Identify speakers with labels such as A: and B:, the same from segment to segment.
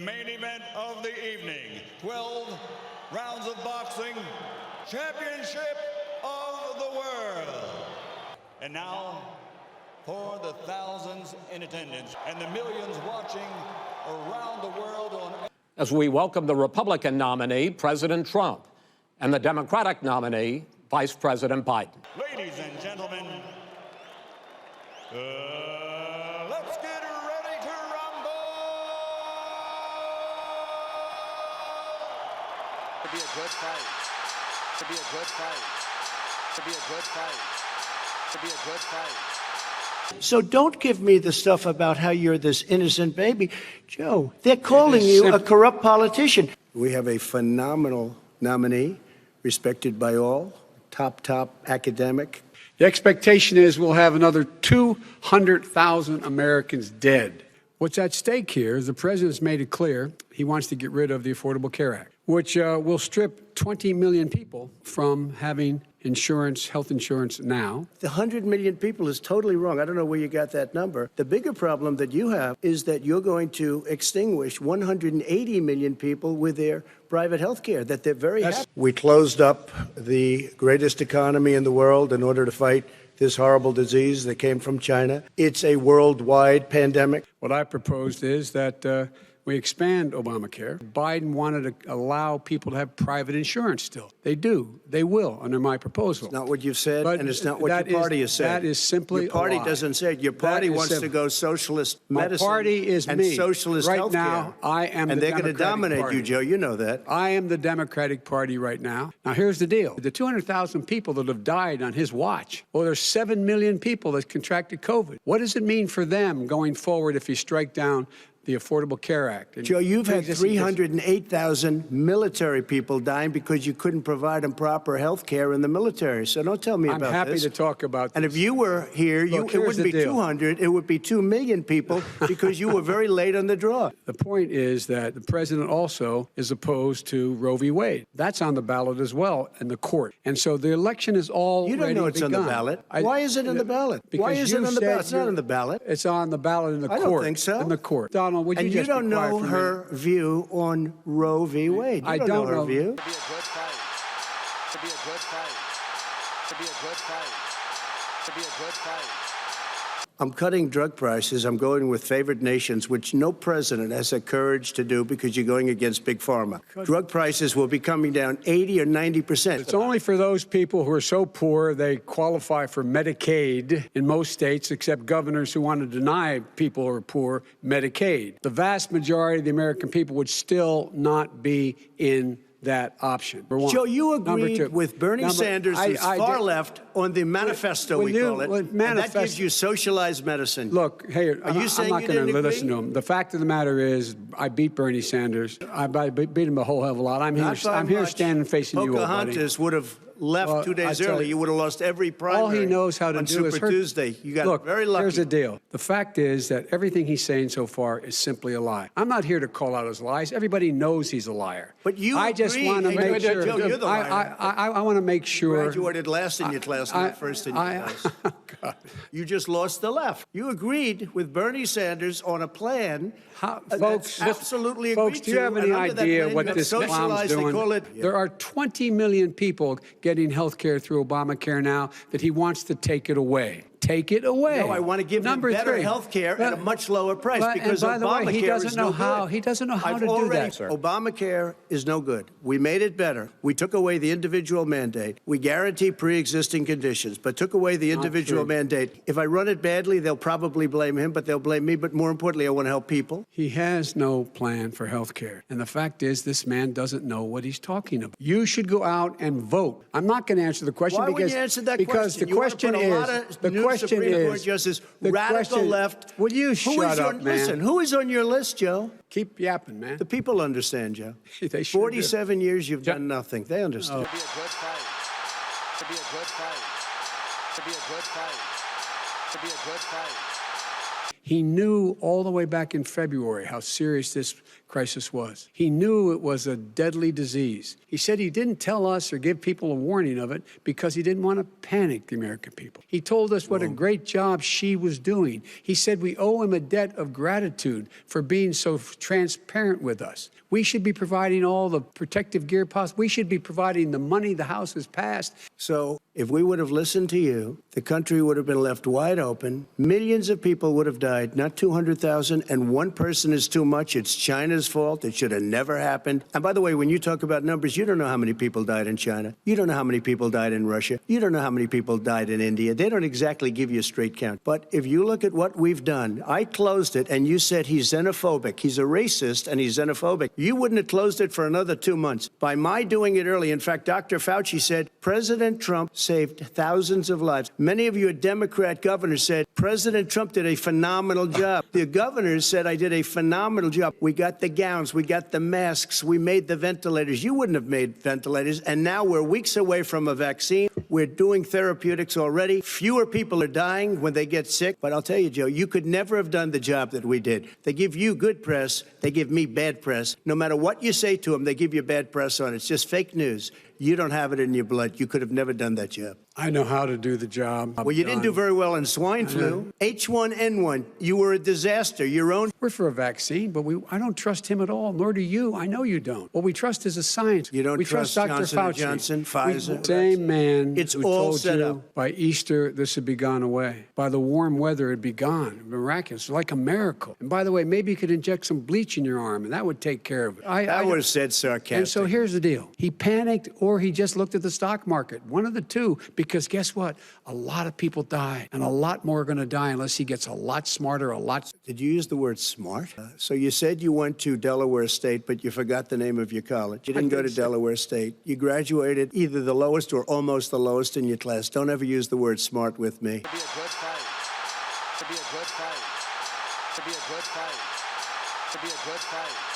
A: main event of the evening, 12 rounds of boxing, championship of the world. And now, for the thousands in attendance and the millions watching around the world on...
B: As we welcome the Republican nominee, President Trump, and the Democratic nominee, Vice President Biden.
A: Ladies and gentlemen, let's get ready to rumble!
C: To be a good fight. To be a good fight. To be a good fight. To be a good fight.
D: So don't give me the stuff about how you're this innocent baby. Joe, they're calling you a corrupt politician.
E: We have a phenomenal nominee, respected by all, top academic.
F: The expectation is we'll have another 200,000 Americans dead. What's at stake here is the president's made it clear he wants to get rid of the Affordable Care Act, which will strip 20 million people from having insurance, health insurance now.
E: The 100 million people is totally wrong. I don't know where you got that number. The bigger problem that you have is that you're going to extinguish 180 million people with their private health care, that they're very happy. We closed up the greatest economy in the world in order to fight this horrible disease that came from China. It's a worldwide pandemic.
F: What I proposed is that we expand Obamacare. Biden wanted to allow people to have private insurance still. They do. They will, under my proposal.
E: It's not what you've said, and it's not what your party has said.
F: That is simply
E: your party
F: a lie.
E: doesn't say it. Your party wants to go socialist medicine.
F: My party is
E: and
F: me.
E: socialist
F: right
E: healthcare.
F: now, I am
E: and
F: the
E: they're going to dominate
F: party.
E: you, Joe. You know that.
F: I am the Democratic Party right now. Now, here's the deal. The 200,000 people that have died on his watch, well, there's 7 million people that contracted COVID. What does it mean for them going forward if you strike down the Affordable Care Act? And
E: Joe, you've had 308,000 military people dying because you couldn't provide them proper health care in the military. So don't tell me about this.
F: I'm happy to talk about this.
E: And if you were here,
F: Look,
E: it wouldn't be 200, it would be 2 million people because you were very late on the draw.
F: The point is that the president also is opposed to Roe v. Wade. That's on the ballot as well in the court. And so the election is already begun.
E: You don't know it's on the ballot. Why is it on the ballot? Why is it on the ballot? It's not on the ballot.
F: It's on the ballot in the court.
E: I don't think so.
F: In the court. Donald, would you
E: and
F: just
E: you don't
F: be quiet
E: know
F: for a
E: her
F: minute?
E: view on Roe v. Wade.
F: I don't know
E: her view.
C: To be a good fight. To be a good fight. To be a good fight. To be a good fight.
E: I'm cutting drug prices. I'm going with favored nations, which no president has the courage to do because you're going against big pharma. Drug prices will be coming down 80 or 90%.
F: It's only for those people who are so poor they qualify for Medicaid in most states, except governors who want to deny people who are poor Medicaid. The vast majority of the American people would still not be in that option.
E: Joe, you agreed with Bernie Sanders, who's far left, on the manifesto, we call it, and that gives you socialized medicine.
F: Look, hey,
E: Are you saying
F: I'm not
E: you
F: going to
E: didn't
F: listen
E: agree?
F: to him. The fact of the matter is, I beat Bernie Sanders. I beat him a whole hell of a lot. I'm here standing facing you, old buddy.
E: Pocahontas would have left 2 days early. You would have lost every primary.
F: All he knows how to
E: on
F: do
E: Super
F: is hurt.
E: Tuesday. You got
F: Look,
E: very lucky.
F: here's the deal. The fact is that everything he's saying so far is simply a lie. I'm not here to call out his lies. Everybody knows he's a liar.
E: But you
F: I just
E: agree,
F: want to
E: and
F: make sure.
E: Joe, you're the liar.
F: I want to make sure.
E: You graduated last in your class, not first in your class.
F: God.
E: You just lost the left. You agreed with Bernie Sanders on a plan.
F: Folks,
E: absolutely
F: folks,
E: agreed
F: do you have any idea what this clown's doing?
E: They call it,
F: There are 20 million people getting health care through Obamacare now that he wants to take it away. Take it away.
E: No, I want to give them better health care at a much lower price because
F: and by
E: Obamacare
F: the way, he doesn't
E: is
F: know
E: no
F: how.
E: good.
F: He doesn't know how to do that, sir.
E: Obamacare is no good. We made it better. We took away the individual mandate. We guarantee pre-existing conditions, but took away the individual mandate. If I run it badly, they'll probably blame him, but they'll blame me. But more importantly, I want to help people.
F: He has no plan for health care. And the fact is, this man doesn't know what he's talking about. You should go out and vote. I'm not going to answer the question
E: Why
F: because,
E: would you answer that
F: because
E: question?
F: the question is, the question is,
E: radical left.
F: Will you shut up, man?
E: Listen, who is on your list, Joe?
F: Keep yapping, man.
E: The people understand, Joe.
F: They sure
E: 47 years you've done nothing. They understand.
C: To be a good fight. To be a good fight. To be a good fight. To be a good fight.
F: He knew all the way back in February how serious this crisis was. He knew it was a deadly disease. He said he didn't tell us or give people a warning of it because he didn't want to panic the American people. He told us what a great job she was doing. He said we owe him a debt of gratitude for being so transparent with us. We should be providing all the protective gear possible. We should be providing the money the House has passed.
E: So if we would have listened to you, the country would have been left wide open. Millions of people would have died, not 200,000, and one person is too much. It's China's fault. It should have never happened. And by the way, when you talk about numbers, you don't know how many people died in China. You don't know how many people died in Russia. You don't know how many people died in India. They don't exactly give you a straight count. But if you look at what we've done, I closed it, and you said he's xenophobic. He's a racist, and he's xenophobic. You wouldn't have closed it for another 2 months. By my doing it early, in fact, Dr. Fauci said President Trump saved thousands of lives. Many of your Democrat governors said President Trump did a phenomenal job. The governors said I did a phenomenal job. We got the gowns, we got the masks, we made the ventilators. You wouldn't have made ventilators. And now we're weeks away from a vaccine. We're doing therapeutics already. Fewer people are dying when they get sick. But I'll tell you, Joe, you could never have done the job that we did. They give you good press. They give me bad press. No matter what you say to them, they give you bad press on it. It's just fake news. You don't have it in your blood. You could have never done that job.
F: I know how to do the job.
E: Well, you didn't do very well in swine flu. H1N1, you were a disaster. Your own.
F: We're for a vaccine, but I don't trust him at all, nor do you. I know you don't. What we trust is the science.
E: You don't
F: we
E: trust
F: Dr.
E: Johnson
F: Fauci.
E: Johnson, Pfizer?
F: Same man.
E: It's
F: who
E: all
F: told
E: set
F: you
E: up.
F: By Easter, this would be gone away. By the warm weather, it'd be gone. Miraculous, like a miracle. And by the way, maybe you could inject some bleach in your arm, and that would take care of it.
E: I would have said sarcastic.
F: And so here's the deal. He panicked, or he just looked at the stock market. One of the two, because guess what? A lot of people died, and a lot more are going to die unless he gets a lot smarter, a lot.
E: Did you use the word smart? So you said you went to Delaware State, but you forgot the name of your college. You didn't go to Delaware State. You graduated either the lowest or almost the lowest in your class. Don't ever use the word smart with me.
C: To be a good fight. To be a good fight. To be a good fight. To be a good fight.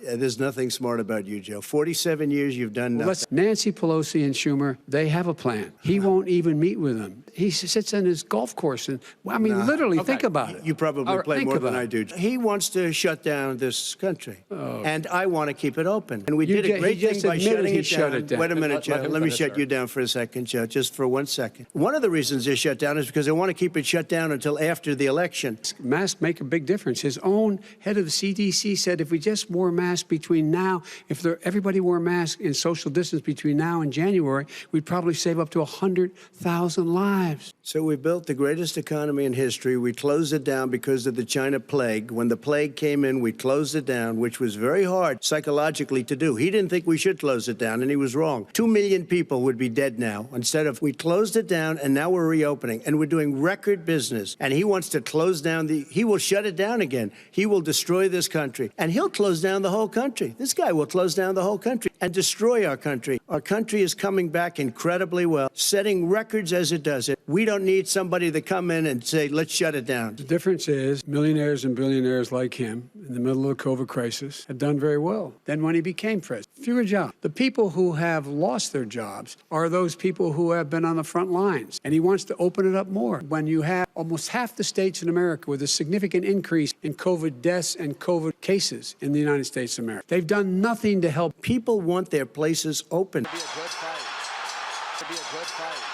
E: There's nothing smart about you, Joe. 47 years, you've done nothing.
F: Nancy Pelosi and Schumer, they have a plan. He won't even meet with them. He sits on his golf course, and literally, think about it.
E: You probably play more than I do. He wants to shut down this country, and I want to keep it open. And we did a great thing by shutting it down. Wait a minute, Joe. Let me shut you down for a second, Joe, just for 1 second. One of the reasons they shut down is because they want to keep it shut down until after the election.
F: Masks make a big difference. His own head of the CDC said if we just wore masks between now, if everybody wore masks in social distance between now and January, we'd probably save up to 100,000 lives.
E: So we built the greatest economy in history. We closed it down because of the China plague. When the plague came in, we closed it down, which was very hard psychologically to do. He didn't think we should close it down, and he was wrong. 2 million people would be dead now. Instead of, we closed it down, and now we're reopening, and we're doing record business. And he wants to close down he will shut it down again. He will destroy this country, and he'll close down the whole country. This guy will close down the whole country and destroy our country. Our country is coming back incredibly well, setting records as it does it. We don't need somebody to come in and say, let's shut it down.
F: The difference is millionaires and billionaires like him in the middle of the COVID crisis have done very well. Then when he became president, fewer jobs. The people who have lost their jobs are those people who have been on the front lines. And he wants to open it up more. When you have almost half the states in America with a significant increase in COVID deaths and COVID cases in the United States of America, they've done nothing to help.
E: People want their places open.
C: To be a good fight. To be a good fight.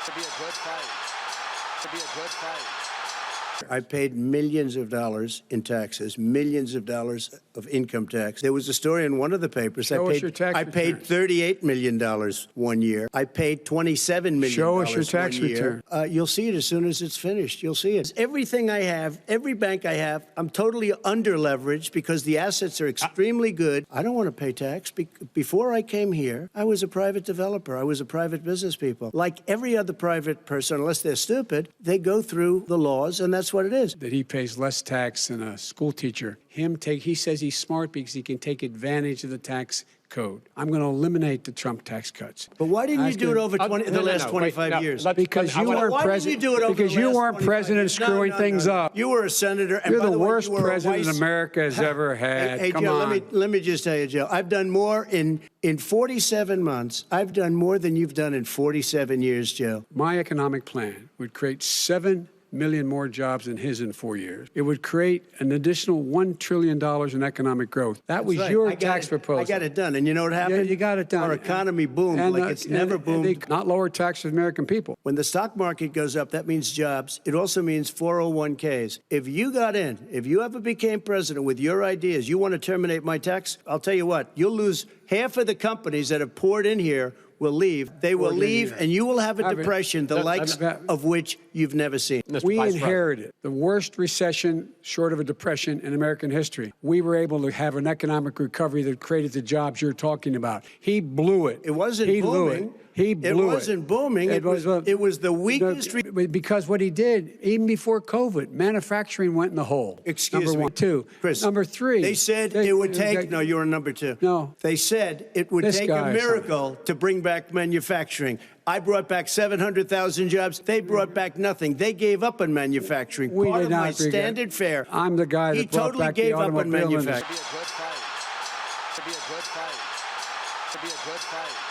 C: To be a good fight. To be a good fight.
E: I paid millions of dollars in taxes, millions of dollars of income tax. There was a story in one of the papers.
F: Show us your tax
E: I paid $38 million 1 year. I paid $27 million.
F: Show us your tax return.
E: You'll see it as soon as it's finished. You'll see it. Everything I have, every bank I have, I'm totally under leveraged because the assets are extremely good. I don't want to pay tax. Before I came here, I was a private developer. I was a private business people. Like every other private person, unless they're stupid, they go through the laws, and that's what it is.
F: That he pays less tax than a school teacher. He says he's smart because he can take advantage of the tax code. I'm going to eliminate the Trump tax cuts.
E: But why didn't you do it over the last 25 years?
F: Because you weren't president. Because you weren't president screwing things up.
E: You were a senator. And
F: You're
E: by
F: the
E: way,
F: worst
E: you were
F: president America has ever had.
E: Hey,
F: Come
E: Joe,
F: on.
E: let me just tell you, Joe. I've done more in 47 months. I've done more than you've done in 47 years, Joe.
F: My economic plan would create 7 million more jobs than his in 4 years. It would create an additional $1 trillion in economic growth. That was your tax proposal.
E: I got it done. And you know what happened?
F: Yeah, you got it done.
E: Our economy boomed like it's never boomed.
F: Not lower taxes for the American people.
E: When the stock market goes up, that means jobs. It also means 401ks. If you got in, if you ever became president with your ideas, you want to terminate my tax, I'll tell you what, you'll lose half of the companies that have poured in here will leave. They will leave, and you will have a depression, the likes of which you've never seen.
F: We inherited the worst recession, short of a depression, in American history. We were able to have an economic recovery that created the jobs you're talking about. He blew it.
E: It wasn't booming.
F: He blew it.
E: It wasn't booming. It was the weakest.
F: Because what he did, even before COVID, manufacturing went in the hole.
E: Excuse
F: number
E: me.
F: One. Two.
E: Chris,
F: number three.
E: They said it would take. No, you're on number two.
F: No.
E: They said it would take a miracle to bring back manufacturing. I brought back 700,000 jobs. They brought back nothing. They gave up on manufacturing. Part of my standard fare.
F: I'm the guy that brought back the automobile industry.
C: To be a good fight. To be a good fight. To be a good fight.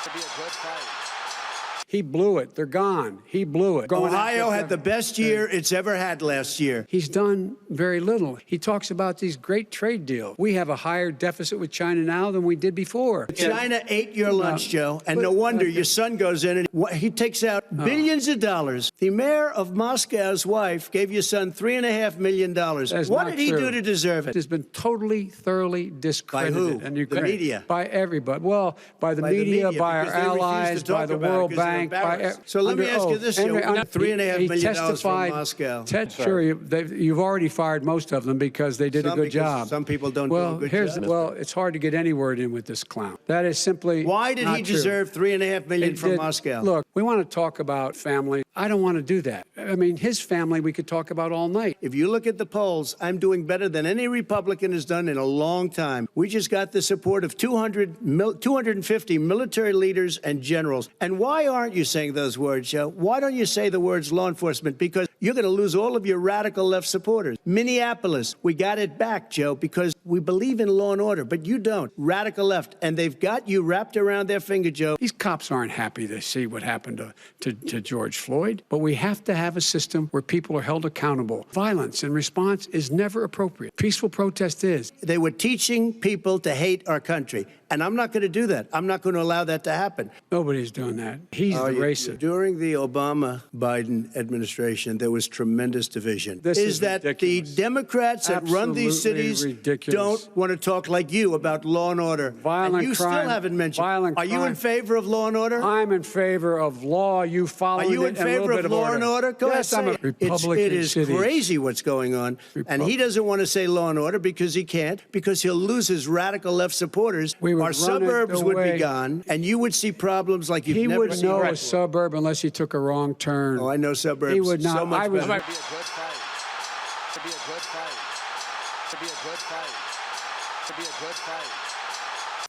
C: To be a good fight.
F: He blew it. They're gone. He blew it.
E: Ohio had the best year it's ever had last year.
F: He's done very little. He talks about these great trade deals. We have a higher deficit with China now than we did before.
E: China ate your lunch, Joe, and no wonder your son goes in and he takes out billions of dollars. The mayor of Moscow's wife gave your son $3.5 million. What did he do to deserve it?
F: It has been totally, thoroughly discredited.
E: By who?
F: And Ukraine.
E: The media?
F: By everybody. Well, by the media, by our allies, by the World Bank.
E: So let me ask you this, Joe. $3.5 million from Moscow.
F: Sure, you've already fired most of them because they did a good job.
E: Some people don't do a good job.
F: Well, it's hard to get any word in with this clown. That is simply
E: Why did he deserve $3.5 million from Moscow?
F: Look, we want to talk about family. I don't want to do that. I mean, his family we could talk about all night.
E: If you look at the polls, I'm doing better than any Republican has done in a long time. We just got the support of 250 military leaders and generals. And why aren't you saying those words, Joe? Why don't you say the words law enforcement? Because you're going to lose all of your radical left supporters. Minneapolis, we got it back, Joe, because we believe in law and order, but you don't. Radical left. And they've got you wrapped around their finger, Joe.
F: These cops aren't happy to see what happened to George Floyd, but we have to have a system where people are held accountable. Violence in response is never appropriate. Peaceful protest is.
E: They were teaching people to hate our country. And I'm not going to do that. I'm not going to allow that to happen.
F: Nobody's doing that. He's the racist.
E: During the Obama-Biden administration, there was tremendous division.
F: This is
E: that
F: ridiculous.
E: the Democrats that run these cities don't want to talk like you about law and order.
F: Violent
E: and you
F: crime.
E: Still haven't mentioned.
F: Violent
E: Are you in favor of law and order?
F: I'm in favor of law. You follow it.
E: Are you in favor of law and order? Go ahead,
F: I'm a Republican.
E: It is crazy what's going on. And he doesn't want to say law and order because he can't, because he'll lose his radical left supporters. Our suburbs would be gone, and you would see problems like you've never seen.
F: He would know a suburb unless he took a wrong turn.
E: Oh, I know suburbs.
F: He would not.
E: So much better.
C: To be a good fight. To be a good fight. To be a good fight. To be a good fight.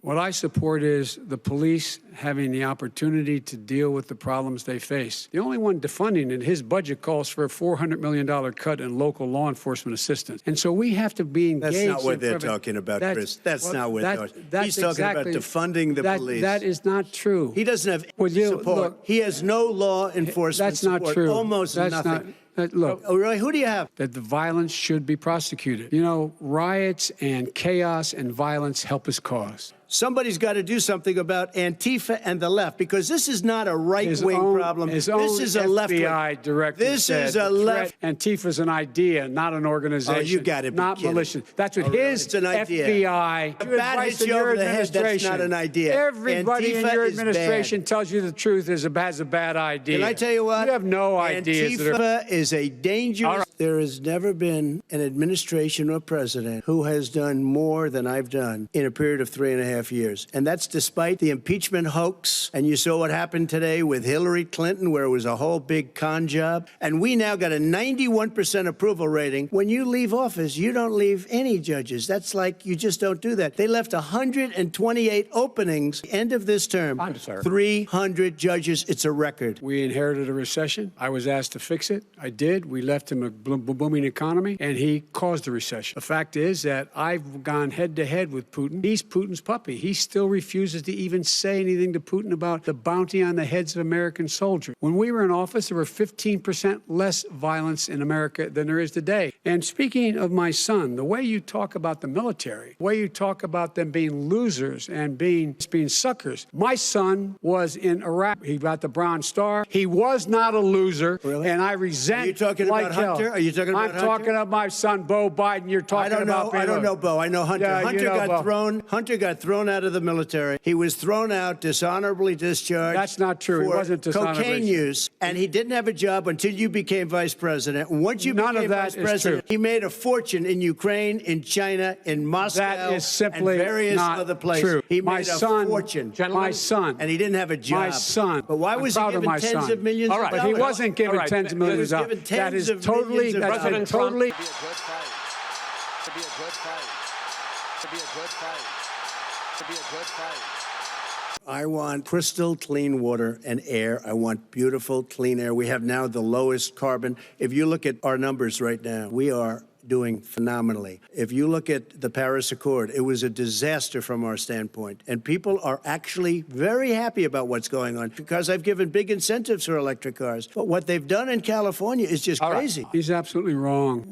F: What I support is the police having the opportunity to deal with the problems they face. The only one defunding it, his budget calls for a $400 million cut in local law enforcement assistance. And so we have to be engaged.
E: That's not what they're talking about, Chris. That's not what they're talking about. He's talking about defunding the police.
F: That is not true.
E: He doesn't have support.
F: Look,
E: he has no law enforcement
F: That's not
E: support.
F: true.
E: Almost nothing.
F: Look,
E: oh, really? Who do you have?
F: That the violence should be prosecuted. You know, riots and chaos and violence help his cause.
E: Somebody's got to do something about Antifa and the left, because this is not a right-wing problem. This is a left-wing.
F: FBI director
E: This is a left.
F: Antifa's an idea, not an organization.
E: Oh, you got to be
F: not
E: kidding.
F: Malicious. That's what his
E: FBI.
F: If bat hits you over the head, that's not an idea. Everybody in your administration tells you the truth has a bad idea.
E: Can I tell you what?
F: You have no ideas.
E: Antifa is a dangerous. There has never been an administration or president who has done more than I've done in a period of 3.5 years. And that's despite the impeachment hoax. And you saw what happened today with Hillary Clinton, where it was a whole big con job. And we now got a 91% approval rating. When you leave office, you don't leave any judges. That's like you just don't do that. They left 128 openings end of this term. 300 judges. It's a record.
F: We inherited a recession. I was asked to fix it. I did. We left him a booming economy, and he caused the recession. The fact is that I've gone head to head with Putin. He's Putin's puppet. puppy. He still refuses to even say anything to Putin about the bounty on the heads of American soldiers. When we were in office, there were 15% less violence in America than there is today. And speaking of my son, the way you talk about the military, the way you talk about them being losers and being suckers. My son was in Iraq. He got the Bronze Star. He was not a loser.
E: Really?
F: And I resent.
E: Are you talking about Hunter? Are you talking about Hunter?
F: I'm talking about my son, Beau Biden. You're talking about.
E: I don't know Beau. I know Hunter.
F: Yeah,
E: Hunter got thrown out of the military. He was thrown out, dishonorably discharged.
F: That's not true. He wasn't dishonorably.
E: Cocaine use, and he didn't have a job until you became vice president. And once you
F: None
E: became
F: of that
E: vice
F: is
E: president,
F: true.
E: he made a fortune in Ukraine, in China, in Moscow,
F: That is simply
E: and various
F: not
E: other places.
F: true.
E: He
F: My
E: made
F: son,
E: a fortune.
F: My son.
E: And he didn't have a job.
F: My son.
E: But why
F: I'm
E: was he
F: proud of
E: given
F: my
E: tens
F: son.
E: of millions
B: All right,
E: of
F: But
E: dollars?
F: he wasn't given
B: All right,
F: tens of millions of
E: he was
F: dollars.
E: given
F: That is
E: tens of
F: totally.
E: millions of
F: That's
B: President Trump-
F: totally.
C: To be a good fight. To be a good fight. To be a good fight. To be a good fight.
E: I want crystal clean water and air. I want beautiful, clean air. We have now the lowest carbon. If you look at our numbers right now, we are doing phenomenally. If you look at the Paris Accord, it was a disaster from our standpoint. And people are actually very happy about what's going on because I've given big incentives for electric cars. But what they've done in California is just crazy.
F: He's absolutely wrong.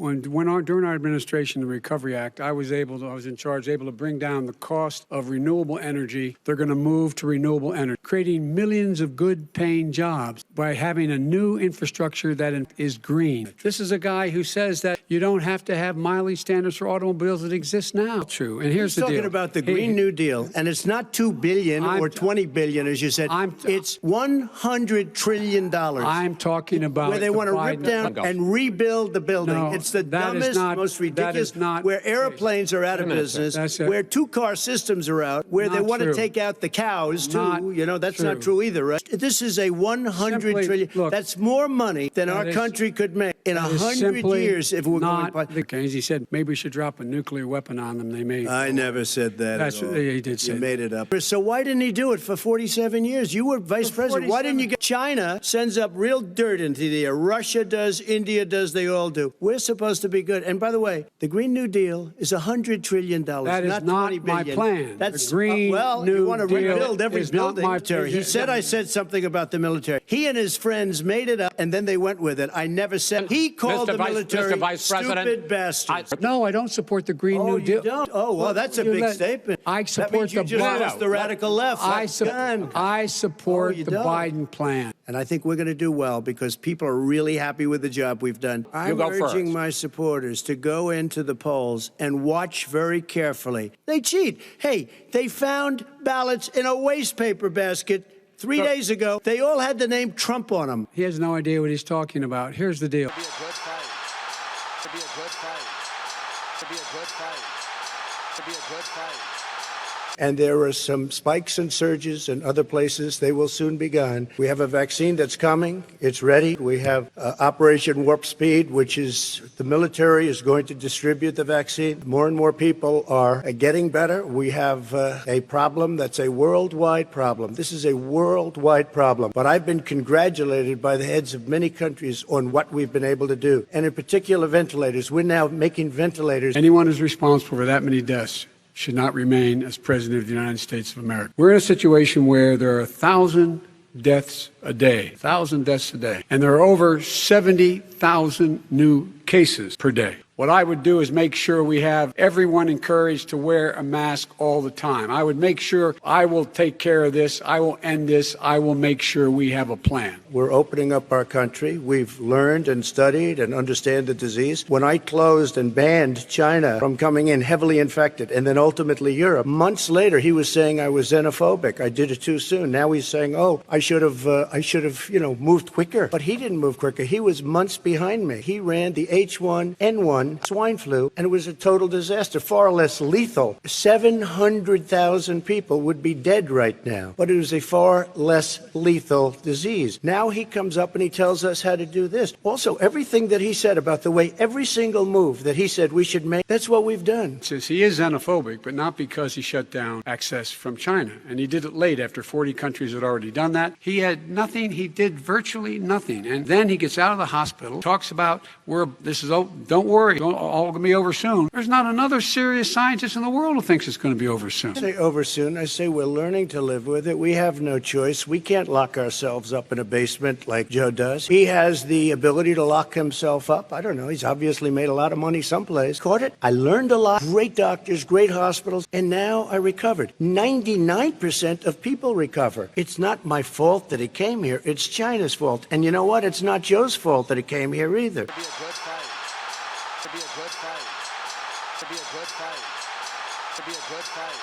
F: During our administration, the Recovery Act, I was in charge, able to bring down the cost of renewable energy. They're going to move to renewable energy, creating millions of good-paying jobs by having a new infrastructure that is green. This is a guy who says that you don't have to have mileage standards for automobiles that exist now. True. And here's the deal.
E: He's talking about the Green New Deal, and it's not $2 billion or $20 billion, as you said. It's $100 trillion.
F: I'm talking about
E: where they want to rip down and rebuild the building.
F: No,
E: it's the
F: that is
E: dumbest,
F: not-
E: most ridiculous.
F: that is not-
E: where airplanes are out of business, where two-car systems are out, where they
F: Not
E: want to
F: true.
E: take out the cows too.
F: Not
E: That's
F: true.
E: not true either, right? This is a $100 trillion.
F: Look,
E: That's more money than our country could make in 100 years if we're
F: not
E: going.
F: the case. He said maybe we should drop a nuclear weapon on them. They may.
E: I never said that.
F: That's
E: at all.
F: he did say.
E: You made it up. So why didn't he do it for 47 years? You were vice president. Why didn't you get? China sends up real dirt into the air. Russia does. India does. They all do. We're supposed to be good. And by the way, the Green New Deal is $100 trillion.
F: That is not
E: $20
F: my
E: billion.
F: plan.
E: That's
F: the Green
E: well,
F: New
E: you want to
F: Deal
E: rebuild every
F: is not
E: building.
F: my
E: He said I said something about the military. He and his friends made it up, and then they went with it. I never said. He called the military stupid bastards.
F: No, I don't support the Green New Deal.
E: You don't? Oh, well, that's a big statement.
F: I
E: That
F: support
E: means you
F: the
E: just lost the radical left.
F: I support
E: you
F: the
E: don't.
F: Biden plan.
E: And I think we're going to do well because people are really happy with the job we've done. I'm
B: go
E: urging
B: first.
E: my supporters to go into the polls and watch very carefully. They cheat. Hey, they found ballots in a waste paper basket 3 days ago. They all had the name Trump on them.
F: He has no idea what he's talking about. Here's the deal.
C: To be a good fight. To be a good fight. To be a good fight. To be a good fight.
E: And there are some spikes and surges in other places. They will soon be gone. We have a vaccine that's coming. It's ready. We have Operation Warp Speed, which is the military is going to distribute the vaccine. More and more people are getting better. We have a problem that's a worldwide problem. This is a worldwide problem. But I've been congratulated by the heads of many countries on what we've been able to do. And in particular, ventilators. We're now making ventilators.
F: Anyone who's responsible for that many deaths should not remain as president of the United States of America. We're in a situation where there are 1,000 deaths a day, 1,000 deaths a day, and there are over 70,000 new cases per day. What I would do is make sure we have everyone encouraged to wear a mask all the time. I would make sure I will take care of this. I will end this. I will make sure we have a plan. We're opening up our country. We've learned and studied and understand the disease. When I closed and banned China from coming in heavily infected and then ultimately Europe, months later he was saying I was xenophobic. I did it too soon. Now he's saying, oh, I should have, moved quicker. But he didn't move quicker. He was months behind me. He ran the H1N1 swine flu, and it was a total disaster, far less lethal. 700,000 people would be dead right now, but it was a far less lethal disease. Now he comes up and he tells us how to do this. Also, everything that he said about the way every single move that he said we should make, that's what we've done. Says he is xenophobic, but not because he shut down access from China. And he did it late after 40 countries had already done that. He had nothing. He did virtually nothing. And then he gets out of the hospital, talks about, don't worry. worry, it's all going to be over soon. There's not another serious scientist in the world who thinks it's going to be over soon.
E: I say over soon. I say we're learning to live with it. We have no choice. We can't lock ourselves up in a basement like Joe does. He has the ability to lock himself up. I don't know. He's obviously made a lot of money someplace. Caught it. I learned a lot. Great doctors, great hospitals, and now I recovered. 99% of people recover. It's not my fault that he came here. It's China's fault. And you know what? It's not Joe's fault that he came here either.
C: To be a good fight. To be a good fight. To be a good fight. To be a good fight.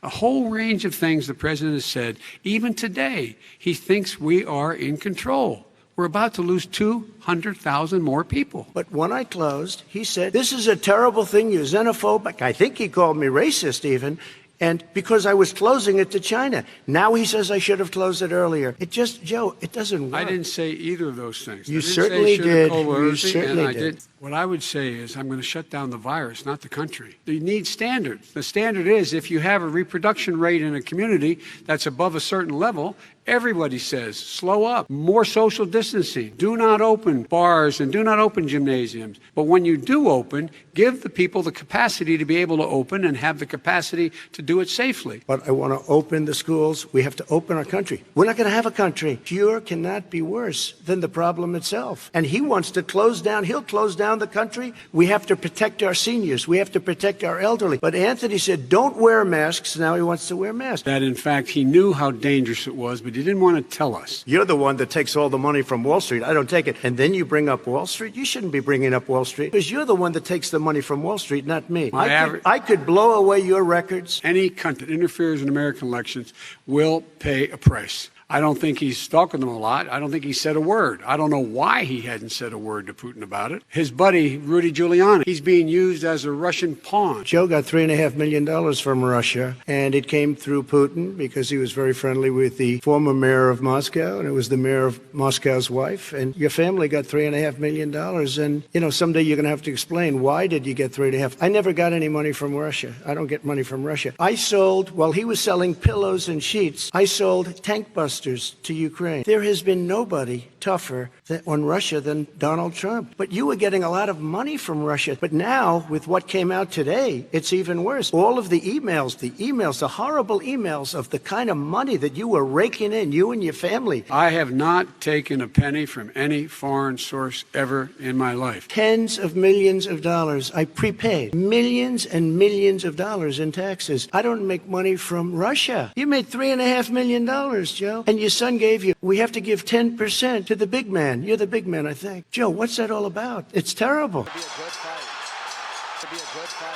F: A whole range of things the president has said. Even today, he thinks we are in control. We're about to lose 200,000 more people.
E: But when I closed, he said, this is a terrible thing. You're xenophobic. I think he called me racist even. And because I was closing it to China. Now he says I should have closed it earlier. It just, Joe, it doesn't work.
F: I didn't say either of those things.
E: You certainly did. You certainly did.
F: What I would say is I'm going to shut down the virus, not the country. You need standards. The standard is if you have a reproduction rate in a community that's above a certain level, everybody says, slow up, more social distancing, do not open bars and do not open gymnasiums. But when you do open, give the people the capacity to be able to open and have the capacity to do it safely.
E: But I want to open the schools. We have to open our country. We're not going to have a country. Cure cannot be worse than the problem itself. And he wants to close down. He'll close down the country. We have to protect our seniors. We have to protect our elderly. But Anthony said, don't wear masks. Now he wants to wear masks.
F: That, in fact, he knew how dangerous it was, but he didn't want to tell us.
E: You're the one that takes all the money from Wall Street. I don't take it. And then you bring up Wall Street? You shouldn't be bringing up Wall Street because you're the one that takes the money from Wall Street, not me. I could blow away your records.
F: Any country that interferes in American elections will pay a price. I don't think he's stalking them a lot. I don't think he said a word. I don't know why he hadn't said a word to Putin about it. His buddy, Rudy Giuliani, he's being used as a Russian pawn.
E: Joe got $3.5 million from Russia, and it came through Putin because he was very friendly with the former mayor of Moscow, and it was the mayor of Moscow's wife. And your family got $3.5 million. And, you know, someday you're going to have to explain, why did you get $3.5? I never got any money from Russia. I don't get money from Russia. I sold, while he was selling pillows and sheets, I sold tank busters to Ukraine. There has been nobody tougher on Russia than Donald Trump. But you were getting a lot of money from Russia. But now, with what came out today, it's even worse. All of the emails, the horrible emails of the kind of money that you were raking in, you and your family.
F: I have not taken a penny from any foreign source ever in my life.
E: Tens of millions of dollars. I prepaid millions and millions of dollars in taxes. I don't make money from Russia. You made $3.5 million, Joe. And your son gave you, we have to give 10% to the big man. You're the big man, I think. Joe, what's that all about? It's terrible.
C: To be a good fight. To be a good fight.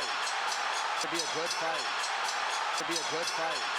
C: To be a good fight. To be a good fight.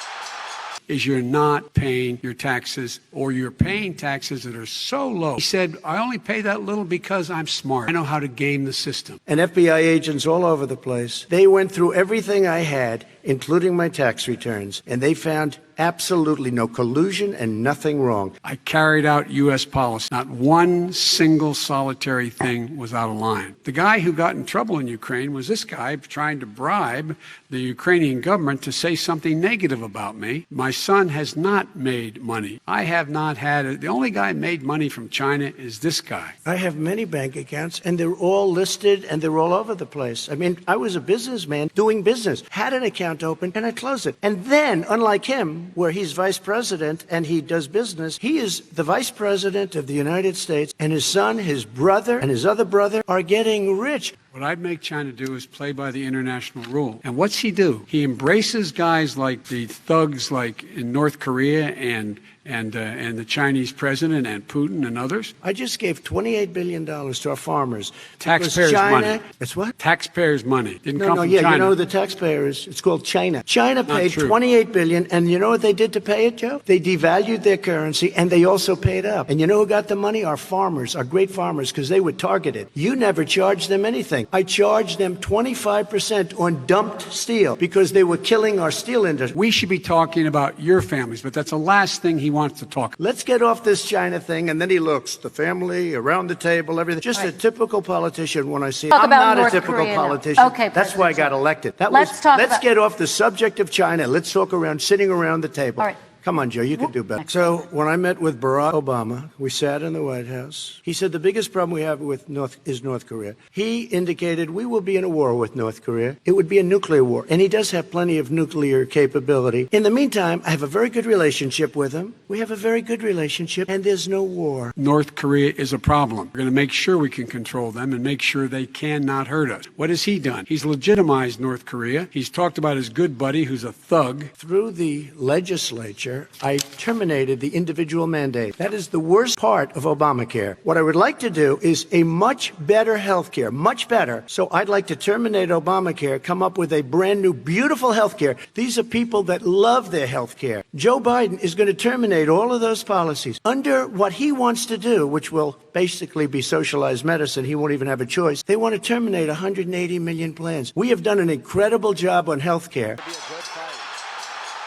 F: Is you're not paying your taxes, or you're paying taxes that are so low. He said, I only pay that little because I'm smart. I know how to game the system.
E: And FBI agents all over the place, they went through everything I had, including my tax returns, and they found absolutely no collusion and nothing wrong.
F: I carried out U.S. policy. Not one single solitary thing was out of line. The guy who got in trouble in Ukraine was this guy trying to bribe the Ukrainian government to say something negative about me. My son has not made money. I have not had it. The only guy made money from China is this guy.
E: I have many bank accounts, and they're all listed, and they're all over the place. I mean, I was a businessman doing business, had an account open, and I closed it. And then, unlike him, where he's vice president and he does business, he is the vice president of the United States, and his son, his brother, and his other brother are getting rich.
F: What I'd make China do is play by the international rule. And what's he do? He embraces guys like the thugs like in North Korea and the Chinese president and Putin and others.
E: I just gave $28 billion to our farmers.
F: Taxpayers' money.
E: It's what?
F: Taxpayers' money. Didn't come from China.
E: You know who the taxpayer is? It's called China. China paid $28 billion, and you know what they did to pay it, Joe? They devalued their currency, and they also paid up. And you know who got the money? Our farmers, our great farmers, because they were targeted. You never charged them anything. I charged them 25% on dumped steel because they were killing our steel industry.
F: We should be talking about your families, but that's the last thing he wants to talk.
E: Let's get off this China thing, and then he looks, the family, around the table, everything. Just a typical politician when I see it. I'm not a typical politician.
G: Okay,
E: that's why I got elected.
G: Let's
E: get off the subject of China. Let's talk around, sitting around the table.
G: All right.
E: Come on, Joe, you can do better. So when I met with Barack Obama, we sat in the White House. He said the biggest problem we have with North Korea. He indicated we will be in a war with North Korea. It would be a nuclear war. And he does have plenty of nuclear capability. In the meantime, I have a very good relationship with him. We have a very good relationship, and there's no war.
F: North Korea is a problem. We're going to make sure we can control them and make sure they cannot hurt us. What has he done? He's legitimized North Korea. He's talked about his good buddy who's a thug.
E: Through the legislature, I terminated the individual mandate. That is the worst part of Obamacare. What I would like to do is a much better health care, much better. So I'd like to terminate Obamacare, come up with a brand new, beautiful health care. These are people that love their health care. Joe Biden is going to terminate all of those policies under what he wants to do, which will basically be socialized medicine. He won't even have a choice. They want to terminate 180 million plans. We have done an incredible job on health care.
C: To be a good fight.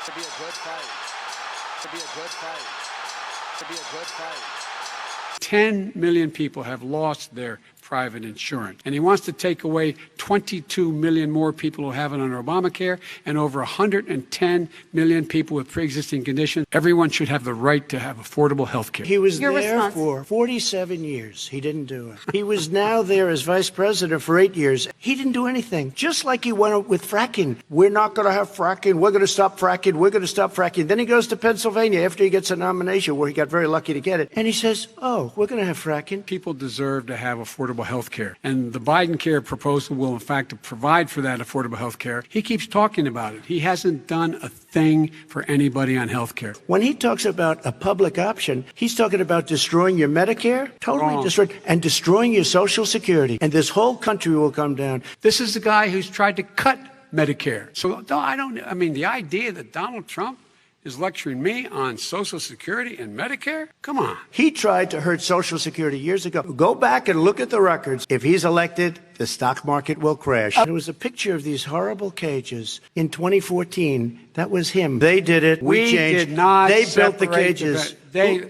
C: To be a good fight. To be a good fight. To be a good fight.
F: 10 million people have lost their private insurance. And he wants to take away 22 million more people who have it under Obamacare and over 110 million people with pre-existing conditions. Everyone should have the right to have affordable health care.
E: He was there for 47 years. He didn't do it. He was now there as vice president for 8 years. He didn't do anything. Just like he went with fracking. We're not going to have fracking. We're going to stop fracking. We're going to stop fracking. Then he goes to Pennsylvania after he gets a nomination where he got very lucky to get it. And he says, oh, we're going to have fracking.
F: People deserve to have affordable health care. And the Biden care proposal will, in fact, provide for that affordable health care. He keeps talking about it. He hasn't done a thing for anybody on health care.
E: When he talks about a public option, he's talking about destroying your Medicare, totally destroyed, and destroying your Social Security. And this whole country will come down.
F: This is the guy who's tried to cut Medicare. So the idea that Donald Trump is lecturing me on Social Security and Medicare? Come on.
E: He tried to hurt Social Security years ago. Go back and look at the records. If he's elected, the stock market will crash. There was a picture of these horrible cages in 2014. That was him. They did it. We changed.
F: Did not.
E: They built the cages.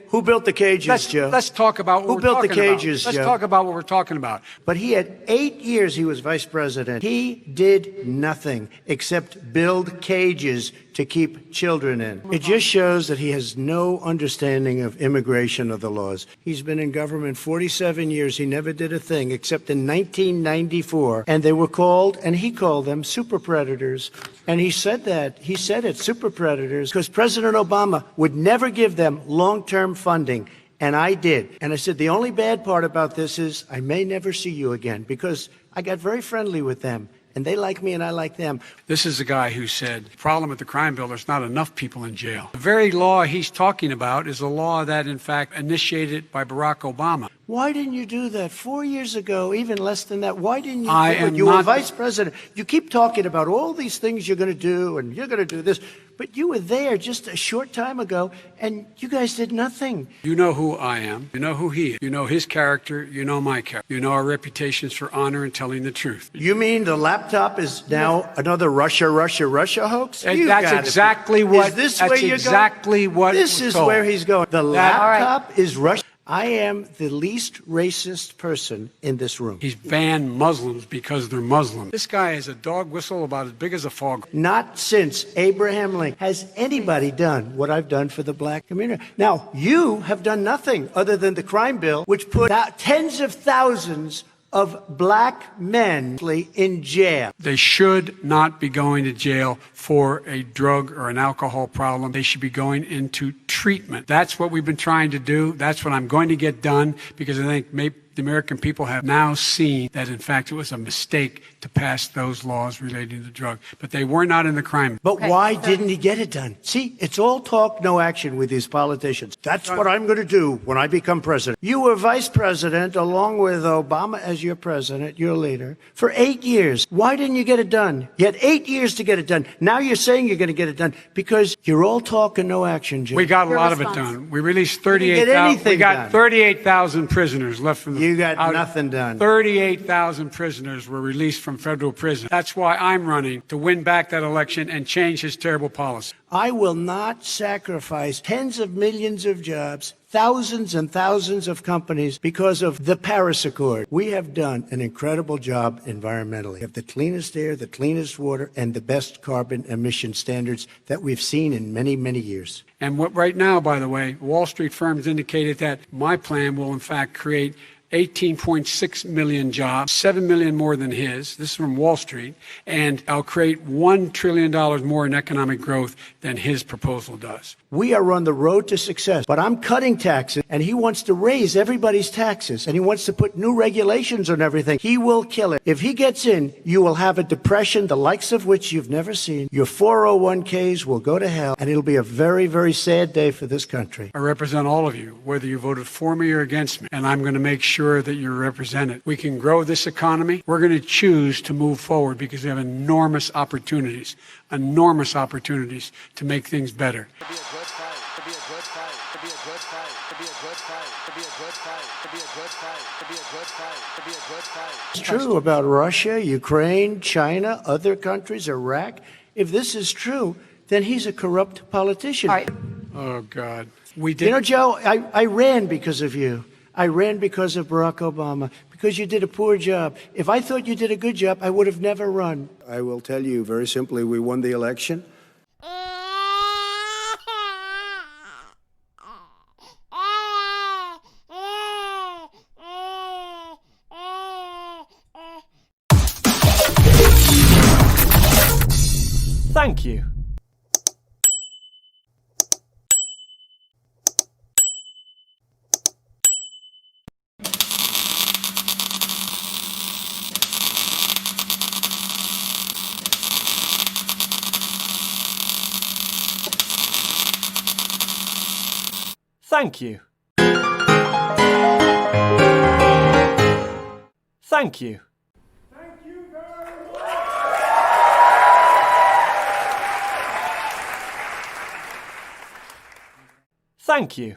E: Who built the cages, Joe?
F: Let's talk about what
E: Who built the cages,
F: Let's
E: Joe?
F: talk about what we're talking about.
E: But he had 8 years he was vice president. He did nothing except build cages to keep children in. It just shows that he has no understanding of immigration or the laws. He's been in government 47 years. He never did a thing except in 1994. And they were called, and he called them, super predators. And he said that. He said it, super predators, because President Obama would never give them long-term funding. And I did. And I said, the only bad part about this is I may never see you again, because I got very friendly with them. And they like me and I like them.
F: This is a guy who said, the problem with the crime bill, there's not enough people in jail. The very law he's talking about is a law that, in fact, initiated by Barack Obama.
E: Why didn't you do that 4 years ago, even less than that? Why didn't you do it? You were vice president. You keep talking about all these things you're going to do and you're going to do this. But you were there just a short time ago, and you guys did nothing.
F: You know who I am. You know who he is. You know his character. You know my character. You know our reputations for honor and telling the truth.
E: You mean the laptop is now another Russia hoax?
F: And that's exactly what.
E: Is this where you're going? This is where he's going. The laptop is Russia. I am the least racist person in this room.
F: He's banned Muslims because they're Muslim. This guy has a dog whistle about as big as a fog.
E: Not since Abraham Lincoln has anybody done what I've done for the black community. Now, you have done nothing other than the crime bill, which put out tens of thousands of black men in jail.
F: They should not be going to jail for a drug or an alcohol problem. They should be going into treatment. That's what we've been trying to do. That's what I'm going to get done, because I think maybe the American people have now seen that, in fact, it was a mistake to pass those laws relating to drug. But they were not in the crime.
E: But why didn't he get it done? See, it's all talk, no action with these politicians. That's what I'm going to do when I become president. You were vice president along with Obama as your president, your leader, for 8 years. Why didn't you get it done? You had 8 years to get it done. Now you're saying you're going to get it done because you're all talk and no action, Jim.
F: We got a lot of it done. We released 38,000. We got 38,000 prisoners left from the
D: You got nothing done.
F: 38,000 prisoners were released from federal prison. That's why I'm running to win back that election and change his terrible policy.
D: I will not sacrifice tens of millions of jobs, thousands and thousands of companies because of the Paris Accord. We have done an incredible job environmentally. We have the cleanest air, the cleanest water, and the best carbon emission standards that we've seen in many, many years.
F: And right now, by the way, Wall Street firms indicated that my plan will, in fact, create 18.6 million jobs, 7 million more than his. This is from Wall Street. And I'll create $1 trillion more in economic growth than his proposal does.
D: We are on the road to success, but I'm cutting taxes, and he wants to raise everybody's taxes, and he wants to put new regulations on everything. He will kill it. If he gets in, you will have a depression, the likes of which you've never seen. Your 401ks will go to hell, and it'll be a very, very sad day for this country.
F: I represent all of you, whether you voted for me or against me, and I'm going to make sure that you're represented. We can grow this economy. We're going to choose to move forward because we have enormous opportunities to make things better.
C: To be a good fight, to be a good fight, to be a good fight, to be a good fight, to be a good fight, to be a good fight, to be a good fight, to be a good fight.
D: It's true about Russia, Ukraine, China, other countries, Iraq. If this is true, then he's a corrupt politician.
F: Oh, God. We did.
D: You know, Joe, I ran because of you. I ran because of Barack Obama, because you did a poor job. If I thought you did a good job, I would have never run.
E: I will tell you very simply, we won the election.
G: Thank you. Thank you. Thank you. Thank you.